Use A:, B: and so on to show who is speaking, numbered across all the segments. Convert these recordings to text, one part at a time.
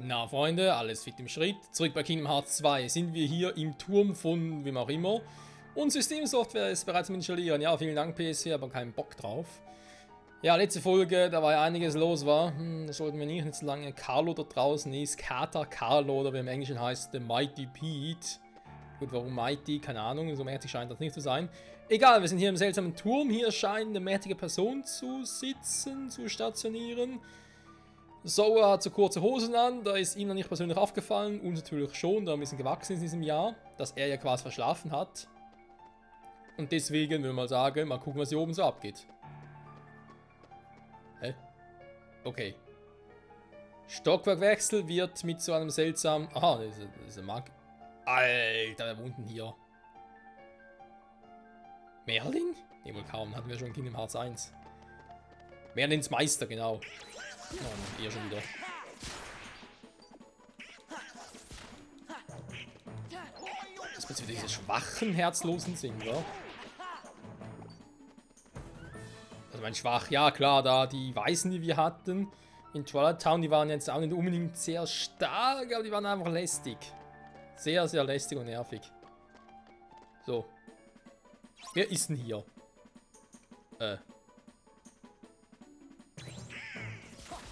A: Na Freunde, alles fit im Schritt. Zurück bei Kingdom Hearts 2 sind wir hier im Turm von wem auch immer. Und Systemsoftware ist bereits am Installieren. Ja, vielen Dank PC, aber keinen Bock drauf. Ja, letzte Folge, da war ja einiges los, war. Das sollten wir nicht so lange. Carlo da draußen ist, Carlo, oder wie im Englischen heißt, The Mighty Pete. Gut, warum Mighty? Keine Ahnung, so mächtig scheint das nicht zu sein. Egal, wir sind hier im seltsamen Turm. Hier scheint eine mächtige Person zu sitzen, zu stationieren. Soa hat so kurze Hosen an, da ist ihm noch nicht persönlich aufgefallen, uns natürlich schon, da er ein bisschen gewachsen ist in diesem Jahr, dass er ja quasi verschlafen hat. Und deswegen würde ich mal sagen, mal gucken, was hier oben so abgeht. Hä? Okay. Stockwerkwechsel wird mit so einem seltsamen... Aha, das ist ein Mag... Alter, wer wohnt denn hier? Merlin? Ne, wohl kaum, hatten wir schon in Kingdom Hearts 1. Merlins Meister, genau. Oh, eher schon wieder. Das wird wieder diese schwachen, herzlosen sind, oder? Also mein schwach, ja klar, da die Weißen, die wir hatten in Twilight Town, die waren jetzt auch nicht unbedingt sehr stark, aber die waren einfach lästig. Sehr, sehr lästig und nervig. So. Wer ist denn hier?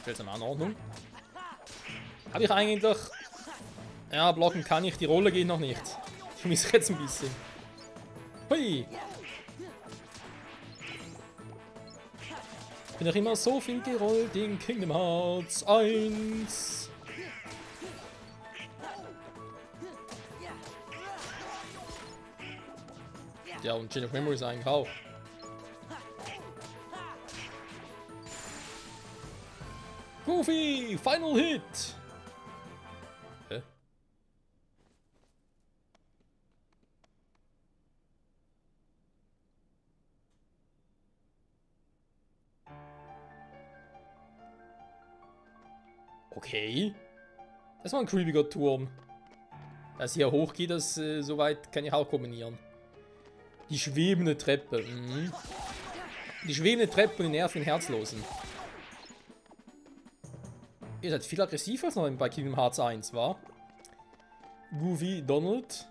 A: Seltsame Anordnung. Habe ich eigentlich... Ja, blocken kann ich, die Rolle geht noch nicht. Ich vermisse jetzt ein bisschen. Hui! Ich bin doch immer so viel gerollt in Kingdom Hearts 1. Ja, und Chain of Memories eigentlich auch. Goofy, Final Hit! Hä? Okay. Das war ein creepiger Turm. Dass hier hochgeht, das soweit kann ich auch kombinieren. Die schwebende Treppe. Mhm. Die schwebende Treppe und die nervigen Herzlosen. Ihr seid viel aggressiver als noch bei Kingdom Hearts 1, wa? Goofy, Donald.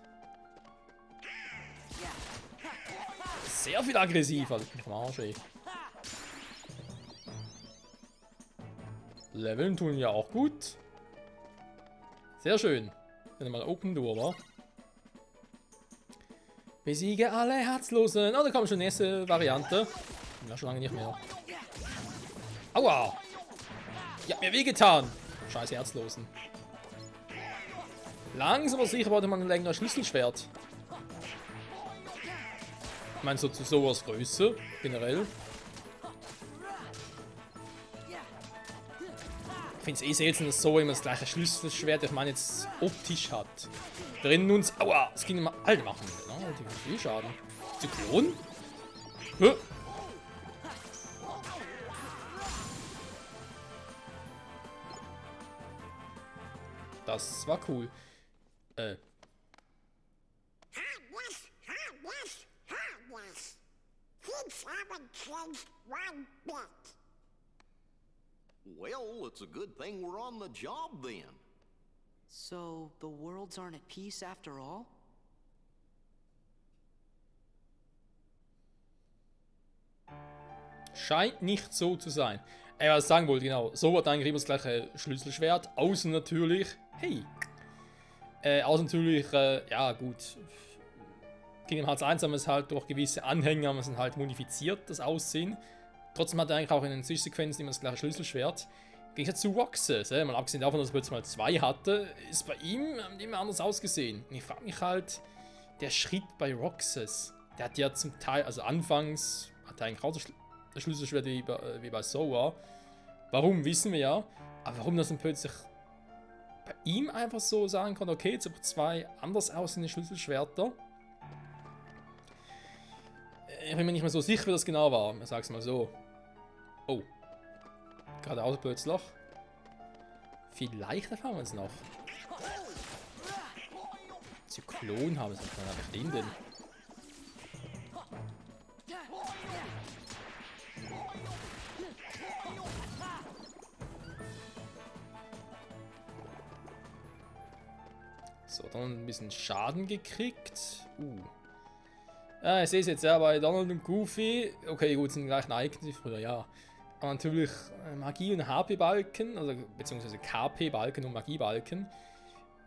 A: Sehr viel aggressiver. Das bin ich am Arsch, ey. Leveln tun ja auch gut. Sehr schön. Dann mal Open Door, wa? Besiege alle Herzlosen. Oh, da kommt schon die nächste Variante. Ja, schon lange nicht mehr. Aua! Die hat mir wehgetan. Scheiß Herzlosen. Langsam aber sicher brauchte man ein längeres Schlüsselschwert. Ich meine, so zu sowas Größe, generell. Ich finde es eh selten, dass so immer das gleiche Schlüsselschwert, ich meine jetzt optisch hat. Wir erinnern uns, aua, es ging immer alt machen. Ne? Die viel Schaden. Zyklon? Hä? Das war cool.
B: Well, it's a good thing we're on the job then.
C: So, the worlds aren't at peace after all?
A: Scheint nicht so zu sein. Was ich sagen wollte, genau. So hat eigentlich immer das gleiche Schlüsselschwert. Außer natürlich. Hey! Außer natürlich, ja gut. Kingdom Hearts 1 haben wir es halt durch gewisse Anhänger haben wir es halt modifiziert, das Aussehen. Trotzdem hat er eigentlich auch in den Süßsequenzen immer das gleiche Schlüsselschwert. Im Gegensatz zu Roxas, mal abgesehen davon, dass er plötzlich mal 2 hatte, ist bei ihm immer anders ausgesehen. Und ich frage mich halt, der Schritt bei Roxas, der hat ja zum Teil, also anfangs hat er eigentlich auch das Schlüsselschwert wie bei Soa. Warum, wissen wir ja. Aber warum das dann plötzlich bei ihm einfach so sagen kann, okay, jetzt habe ich 2 anders aussehende Schlüsselschwerter. Ich bin mir nicht mehr so sicher, wie das genau war. Ich sag's mal so. Oh. Geradeaus plötzlich. Vielleicht erfahren wir es noch. Zyklon haben sie dann einfach den denn. So, dann ein bisschen Schaden gekriegt. Ich sehe es jetzt ja bei Donald und Goofy. Okay, gut, sind gleich Icons wie früher, ja. Aber natürlich Magie- und HP-Balken, also beziehungsweise KP-Balken und Magie-Balken.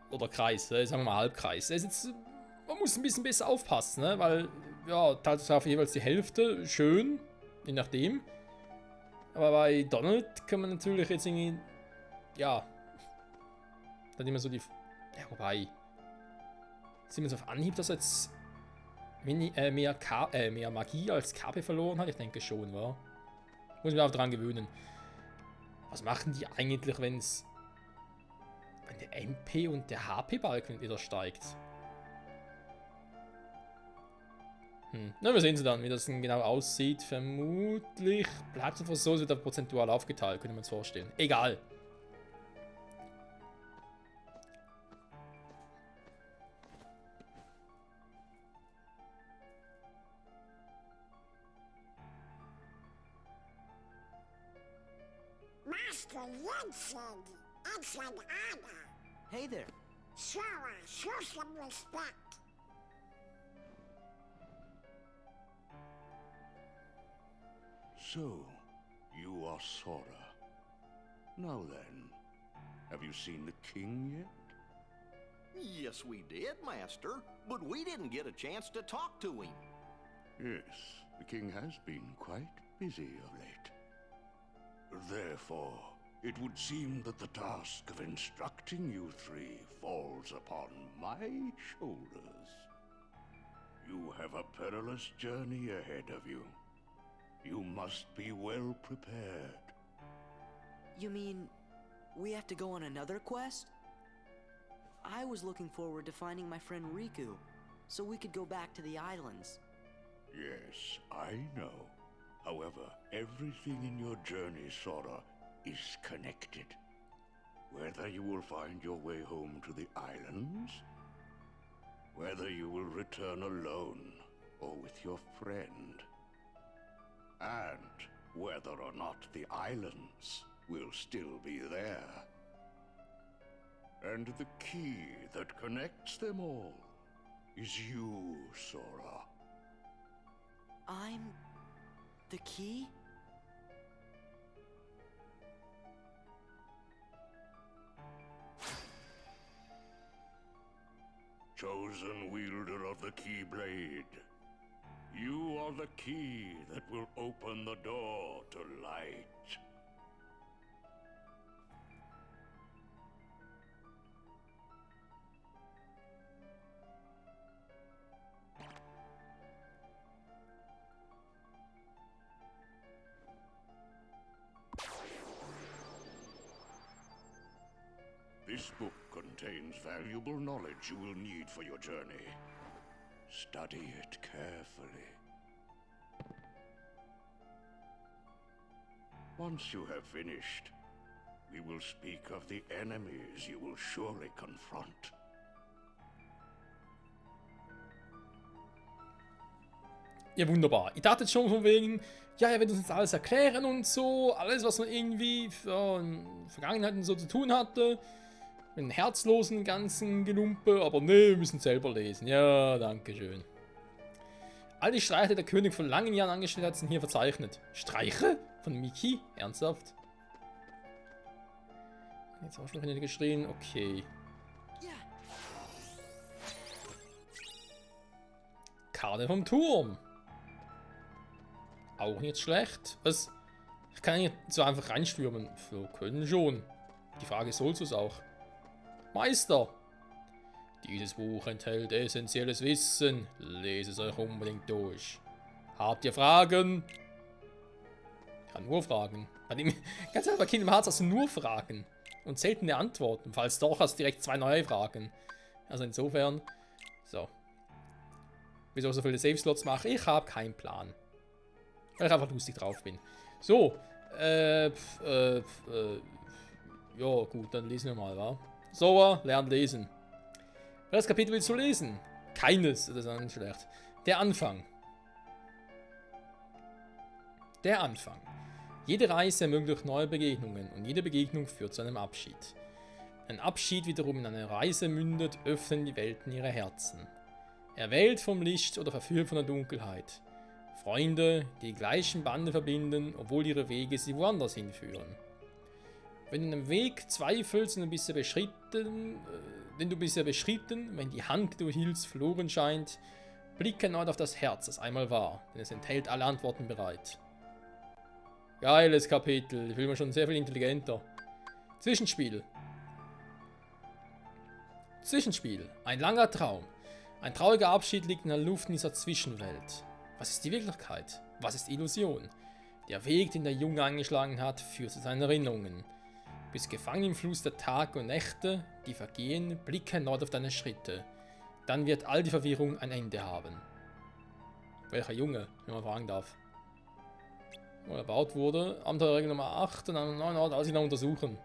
A: Oder Kreis, sagen wir mal Halbkreis. Das ist jetzt, man muss ein bisschen besser aufpassen, ne? Weil, ja, Tatsache jeweils die Hälfte, schön, je nachdem. Aber bei Donald kann man natürlich jetzt irgendwie, ja, dann immer so die, ja, wobei, sieht man es auf Anhieb, dass er jetzt mehr Magie als KP verloren hat? Ich denke schon, wa? Muss ich mich auch dran gewöhnen. Was machen die eigentlich, wenn der MP und der HP-Balken wieder steigt? Na, wir sehen sie dann, wie das denn genau aussieht. Vermutlich bleibt es einfach so, es wird aber prozentual aufgeteilt, könnte man es vorstellen. Egal.
D: Master Jensen, excellent honor.
C: Hey there.
D: Sora, show some respect.
E: So, you are Sora. Now then, have you seen the king yet?
B: Yes, we did, Master, but we didn't get a chance to talk to him.
E: Yes, the king has been quite busy of late. Therefore, it would seem that the task of instructing you three falls upon my shoulders. You have a perilous journey ahead of you. You must be well prepared.
C: You mean we have to go on another quest? I was looking forward to finding my friend Riku, so we could go back to the islands.
E: Yes, I know. However, everything in your journey, Sora, is connected. Whether you will find your way home to the islands, whether you will return alone or with your friend, and whether or not the islands will still be there. And the key that connects them all is you, Sora.
C: I'm the key?
E: Chosen wielder of the Keyblade, you are the key that will open the door to light. This book contains valuable knowledge you will need for your journey. Study it carefully. Once you have finished, we will speak of the enemies you will surely confront.
A: Ja, wunderbar. Ich dachte jetzt schon von wegen, ja, er wird uns jetzt alles erklären und so. Alles, was man irgendwie in der Vergangenheit und so zu tun hatte. Mit dem herzlosen ganzen Gelumpe. Aber nee, wir müssen selber lesen. Ja, danke schön. All die Streiche, die der König vor langen Jahren angestellt hat, sind hier verzeichnet. Streiche? Von Mickey? Ernsthaft? Jetzt auch schon wieder geschrien. Okay. Karte vom Turm. Auch nicht schlecht. Was? Ich kann hier so einfach reinstürmen. Wir können schon. Die Frage ist, sollst du es auch? Meister! Dieses Buch enthält essentielles Wissen. Lese es euch unbedingt durch. Habt ihr Fragen? Ich kann nur fragen. Ganz einfach, bei Kingdom Hearts hast du nur Fragen. Und seltene Antworten. Falls doch, hast du direkt 2 neue Fragen. Also insofern. So. Wieso ich so viele Save-Slots mache? Ich habe keinen Plan. Weil ich einfach lustig drauf bin. So. Ja, gut, dann lesen wir mal, wa? Sora lernt lesen. Welches Kapitel willst du lesen? Keines, das ist auch nicht schlecht. Der Anfang. Der Anfang. Jede Reise ermöglicht neue Begegnungen und jede Begegnung führt zu einem Abschied. Ein Abschied wiederum in eine Reise mündet, öffnen die Welten ihre Herzen. Erwählt vom Licht oder verführt von der Dunkelheit. Freunde, die die gleichen Bande verbinden, obwohl ihre Wege sie woanders hinführen. Wenn du einen Weg zweifelst und den du bisher beschritten, wenn die Hand, die du hieltst, verloren scheint, blicke erneut auf das Herz, das einmal war, denn es enthält alle Antworten bereit. Geiles Kapitel, ich fühle mich schon sehr viel intelligenter. Zwischenspiel. Ein langer Traum. Ein trauriger Abschied liegt in der Luft in dieser Zwischenwelt. Was ist die Wirklichkeit? Was ist Illusion? Der Weg, den der Junge eingeschlagen hat, führt zu seinen Erinnerungen. Bist gefangen im Fluss der Tage und Nächte, die vergehen, blicke erneut auf deine Schritte. Dann wird all die Verwirrung ein Ende haben. Welcher Junge, wenn man fragen darf? Wo erbaut wurde, Abenteuerregel Nummer 8 und an einem neuen Ort noch untersuchen.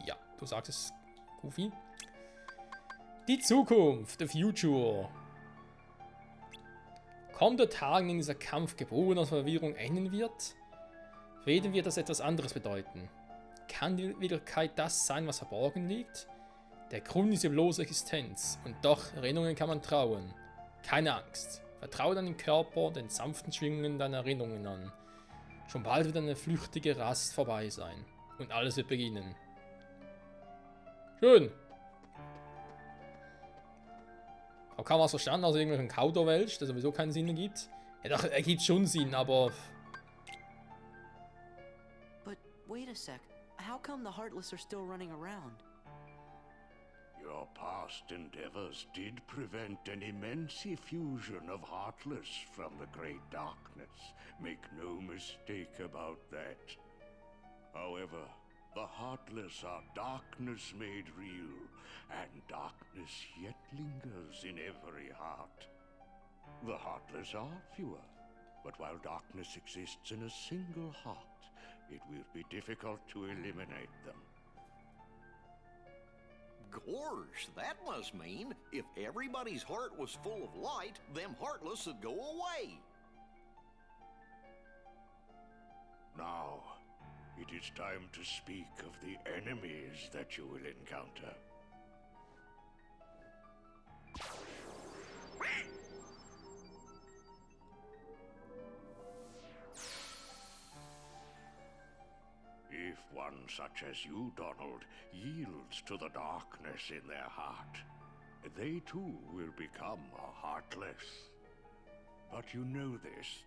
A: Ja, du sagst es, Goofy. Die Zukunft, the future. Kommt der Tag, in dem dieser Kampf geboren aus Verwirrung enden wird? Reden wird das etwas anderes bedeuten. Kann die Wirklichkeit das sein, was verborgen liegt? Der Grund ist die bloße Existenz, und doch Erinnerungen kann man trauen. Keine Angst, vertraue deinem Körper den sanften Schwingungen deiner Erinnerungen an. Schon bald wird eine flüchtige Rast vorbei sein, und alles wird beginnen. Schön! Hab kaum was verstanden, also irgendwelchen Kauderwelsch, der sowieso keinen Sinn ergibt. Ja doch, er gibt schon Sinn, aber...
C: But wait a sec. How come the Heartless are still running around?
E: Your past endeavors did prevent an immense effusion of Heartless from the Great Darkness. Make no mistake about that. However, the Heartless are darkness made real, and darkness yet lingers in every heart. The Heartless are fewer, but while darkness exists in a single heart, it will be difficult to eliminate them.
B: Gorge, that must mean if everybody's heart was full of light, them heartless would go away.
E: Now, it is time to speak of the enemies that you will encounter. If one such as you, Donald, yields to the darkness in their heart, they too will become a Heartless. But you know this.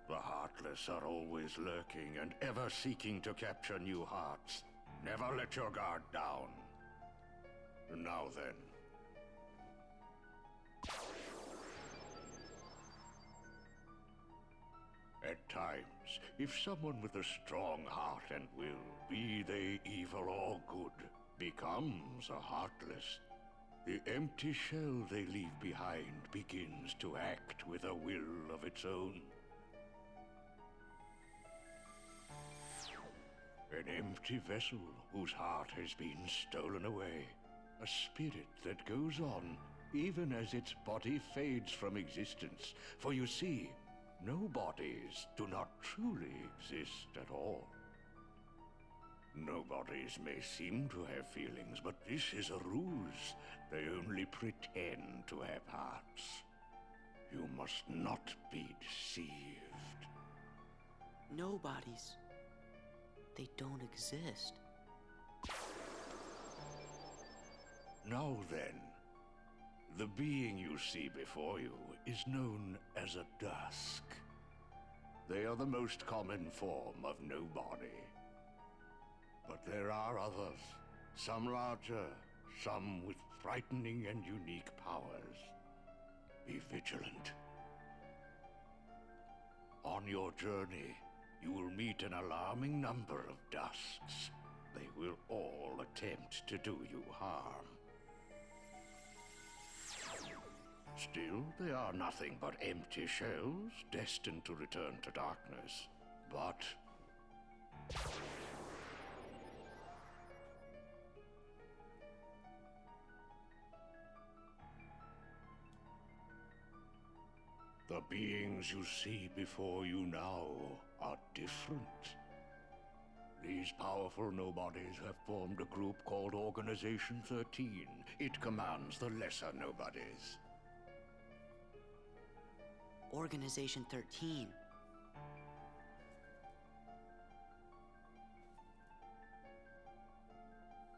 E: The Heartless are always lurking and ever seeking to capture new hearts. Never let your guard down. Now then. At times, if someone with a strong heart and will, be they evil or good, becomes a Heartless, the empty shell they leave behind begins to act with a will of its own. An empty vessel whose heart has been stolen away. A spirit that goes on even as its body fades from existence. For you see, no bodies do not truly exist at all. No bodies may seem to have feelings, but this is a ruse. They only pretend to have hearts. You must not be deceived.
C: Nobodies. They don't exist.
E: Now then, the being you see before you is known as a Dusk. They are the most common form of nobody. But there are others, some larger, some with frightening and unique powers. Be vigilant. On your journey, you will meet an alarming number of Dusks. They will all attempt to do you harm. Still, they are nothing but empty shells, destined to return to darkness. But... the beings you see before you now are different. These powerful nobodies have formed a group called Organization 13. It commands the lesser nobodies.
C: Organization 13.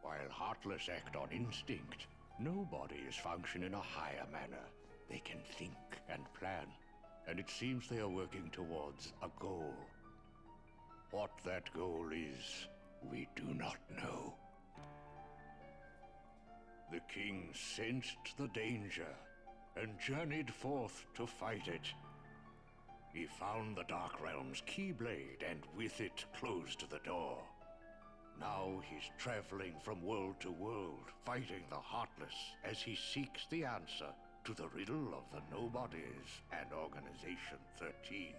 E: While Heartless act on instinct, nobodies function in a higher manner. They can think and plan, and it seems they are working towards a goal. What that goal is, we do not know. The king sensed the danger and journeyed forth to fight it. He found the Dark Realm's Keyblade and with it closed the door. Now he's traveling from world to world, fighting the Heartless as he seeks the answer to the riddle of the Nobodies and Organization 13.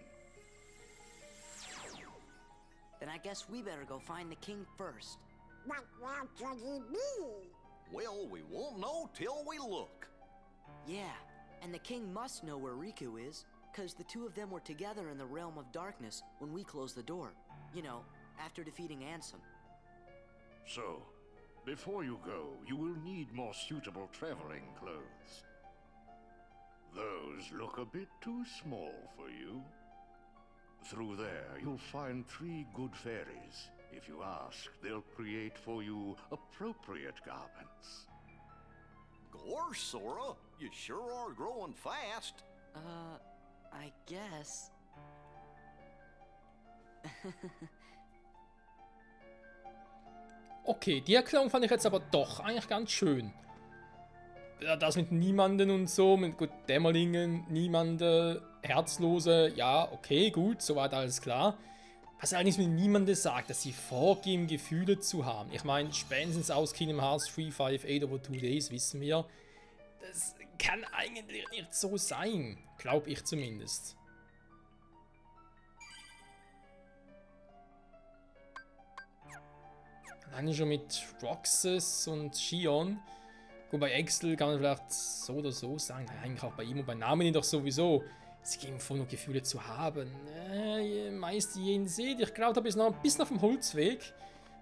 C: Then I guess we better go find the king first.
D: But where could he be?
B: Well, we won't know till we look.
C: Yeah, and the king must know where Riku is, because the two of them were together in the Realm of Darkness when we closed the door. You know, after defeating Ansem.
E: So, before you go, you will need more suitable traveling clothes. Those look a bit too small for you. Through there, you'll find 3 good fairies. If you ask, they'll create for you appropriate garments.
B: Gorsh, Sora, you sure are growing fast.
C: I guess.
A: Okay, die Erklärung fand ich jetzt aber doch eigentlich ganz schön. Ja, das mit Niemanden und so, mit gut, Dämmerlingen, Niemande, Herzlose, ja, okay, gut, soweit alles klar. Was allerdings mit Niemanden sagt, dass sie vorgeben, Gefühle zu haben. Ich meine, spätestens aus Kingdom Hearts 3, 5, 8 over 2 Days wissen wir, das kann eigentlich nicht so sein. Glaube ich zumindest. Alleine schon mit Roxas und Shion. Gut, bei Axel kann man vielleicht so oder so sagen. Nein, eigentlich auch bei ihm und bei Namen doch sowieso. Sie geben vor, nur Gefühle zu haben. Meist jeden seht. Ich glaube, da bist noch ein bisschen auf dem Holzweg.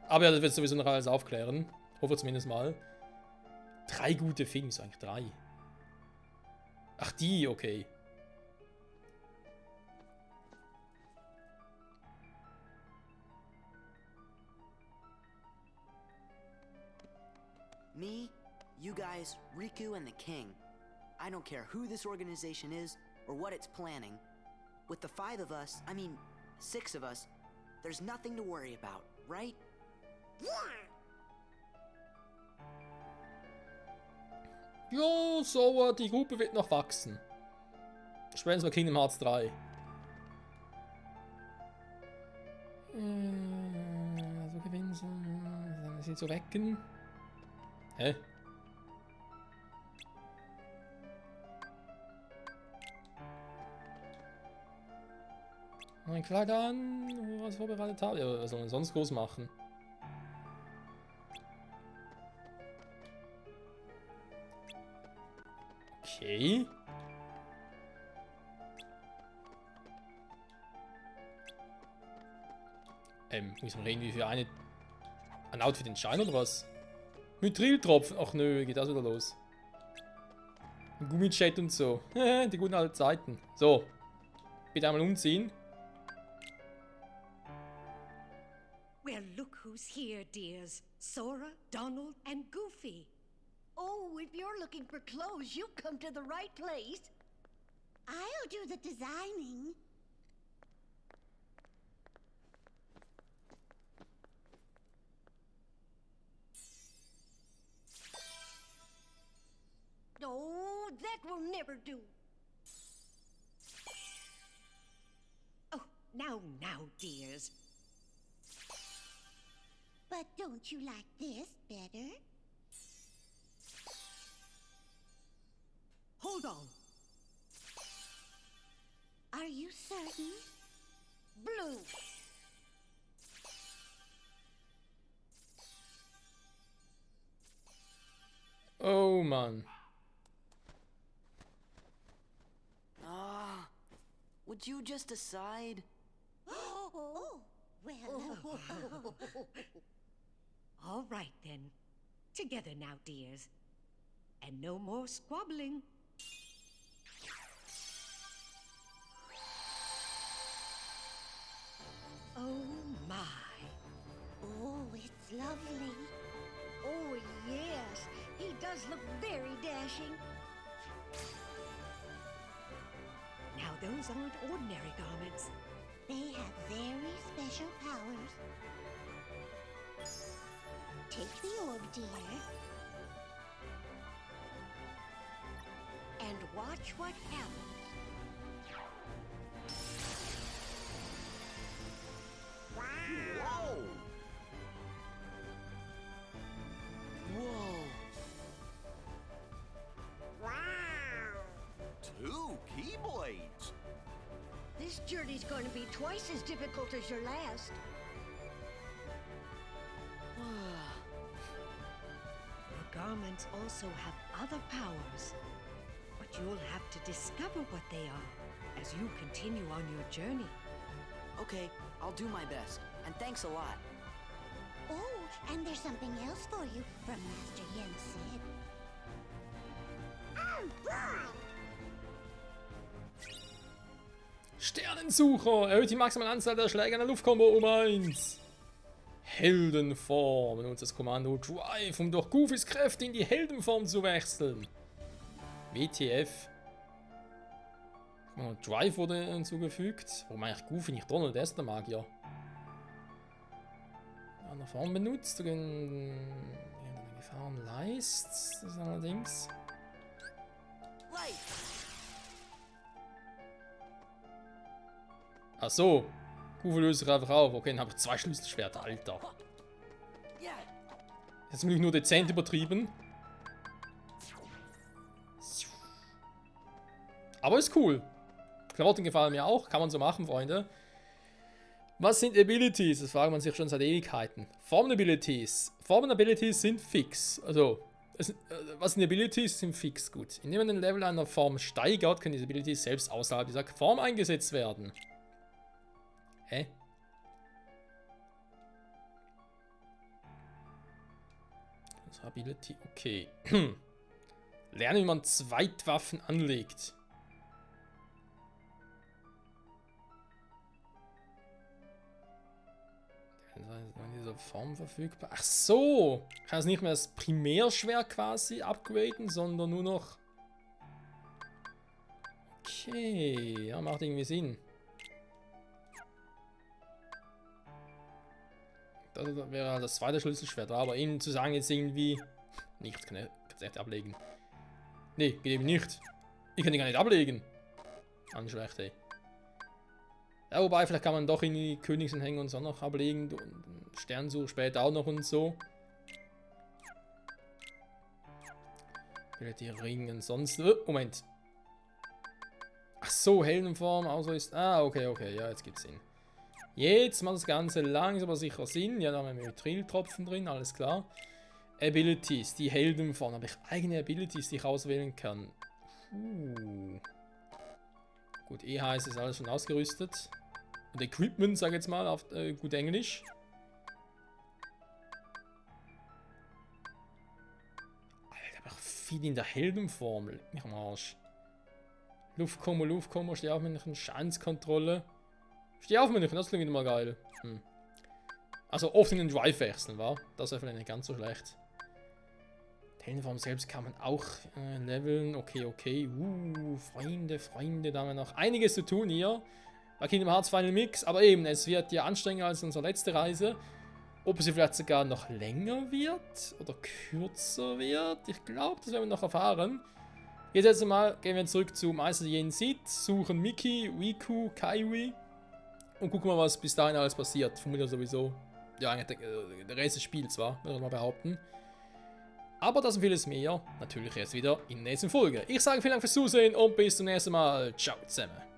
A: Aber ja, das wird sowieso noch alles aufklären. Hoffe zumindest mal. 3 gute Filme, wieso eigentlich 3? Ach, die, okay.
C: Me, you guys, Riku, and the king. I don't care who this organization is or what it's planning. With the 5 of us, I mean, 6 of us, there's nothing to worry about, right?
D: Yeah.
A: Ja, so, die Gruppe wird noch wachsen. Spätestens bei Kingdom Hearts 3. So gewinnen sie so wecken. Hä? Ein Kleid an, was vorbereitet habe. Ja, was soll man sonst groß machen? Okay. Muss man reden, wie für ein Outfit entscheiden oder was? Mithriltropfen. Ach nö, geht das wieder los. Gummichat und so. Die guten alten Zeiten. So. Bitte einmal umziehen.
F: Well, look who's here, dears. Sora, Donald, and Goofy.
G: Oh, if you're looking for clothes, you've come to the right place.
D: I'll do the designing.
G: Oh, that will never do.
F: Oh, now, dears.
D: But don't you like this better?
F: Hold on.
D: Are you certain?
G: Blue.
A: Oh Mann.
C: Would you just decide?
D: Oh, well.
F: All right then. Together now, dears. And no more squabbling. Oh my.
D: Oh, it's lovely.
G: Oh, yes. He does look very dashing.
F: Now those aren't ordinary garments.
D: They have very special powers. Take the orb, dear.
G: And watch what happens.
B: Whoa!
C: Whoa.
B: Two Keyblades!
G: This journey's going to be twice as difficult as your last.
F: Your garments also have other powers. But you'll have to discover what they are as you continue on your journey.
C: Okay, I'll do my best. And thanks a lot.
D: Oh, and there's something else for you from Master Yen Sid. Oh, boy!
A: Sternensucher! Erhöht die maximale Anzahl der Schläge einer Luftkombo um 1. Heldenform. Und uns das Kommando Drive, um durch Goofys Kräfte in die Heldenform zu wechseln. WTF. Drive wurde hinzugefügt. Warum eigentlich Goofy, nicht Donald? Der ist der Magier. Eine Form benutzt, gegen Gefahren leist. Das ist allerdings.
C: Light.
A: Ach so. Goofy löst sich einfach auf. Okay, dann habe ich 2 Schlüsselschwerter, Alter. Jetzt bin ich nur dezent übertrieben. Aber ist cool. Klamotten gefallen mir auch. Kann man so machen, Freunde. Was sind Abilities? Das fragt man sich schon seit Ewigkeiten. Formen Abilities. Formen Abilities sind fix. Also, was sind Abilities? Sind fix. Gut. Indem man den Level einer Form steigert, können diese Abilities selbst außerhalb dieser Form eingesetzt werden. Hä? Das Ability. Okay. Lernen, wie man Zweitwaffen anlegt. In dieser Form verfügbar. Ach so! Kann es nicht mehr das Primärschwert quasi upgraden, sondern nur noch. Okay, ja, macht irgendwie Sinn. Das wäre halt das zweite Schlüsselschwert, aber ihnen zu sagen jetzt irgendwie. Nichts kann ich nicht ablegen. Nee, geht eben nicht. Ich kann die gar nicht ablegen. Anschlecht, ey. Ja, wobei, vielleicht kann man doch in die Königsanhänger und so noch ablegen. Und Sternsuche später auch noch und so. Die Ringen sonst. Moment. Ach so, Heldenform, außer ist. Ah, okay, ja, jetzt gibt's Sinn. Jetzt macht das Ganze langsam aber sicher Sinn. Ja, da haben wir Mithriltropfen drin, alles klar. Abilities, die Heldenform. Habe ich eigene Abilities, die ich auswählen kann? Gut, heißt ist alles schon ausgerüstet. Und Equipment, sag ich jetzt mal, auf gut Englisch. Alter, aber auch viel in der Heldenform. Leck mich am Arsch. Luftkombo, steh auf München, Schadenskontrolle. Steh auf München, das klingt wieder mal geil. Also oft in den Drive wechseln, wa? Das wäre vielleicht nicht ganz so schlecht. Die Heldenform selbst kann man auch leveln. Okay. Freunde, da haben wir noch einiges zu tun hier. Bei Kingdom Hearts Final Mix, aber eben, es wird ja anstrengender als unsere letzte Reise. Ob sie vielleicht sogar noch länger wird oder kürzer wird, ich glaube, das werden wir noch erfahren. Jetzt mal gehen wir zurück zu Meister Yen Sid, suchen Mickey, Riku, Kairi und gucken mal, was bis dahin alles passiert. Vermutlich sowieso, ja, eigentlich der Rest des Spiels war, würde ich mal behaupten. Aber das und vieles mehr natürlich erst wieder in der nächsten Folge. Ich sage vielen Dank fürs Zusehen und bis zum nächsten Mal. Ciao zusammen.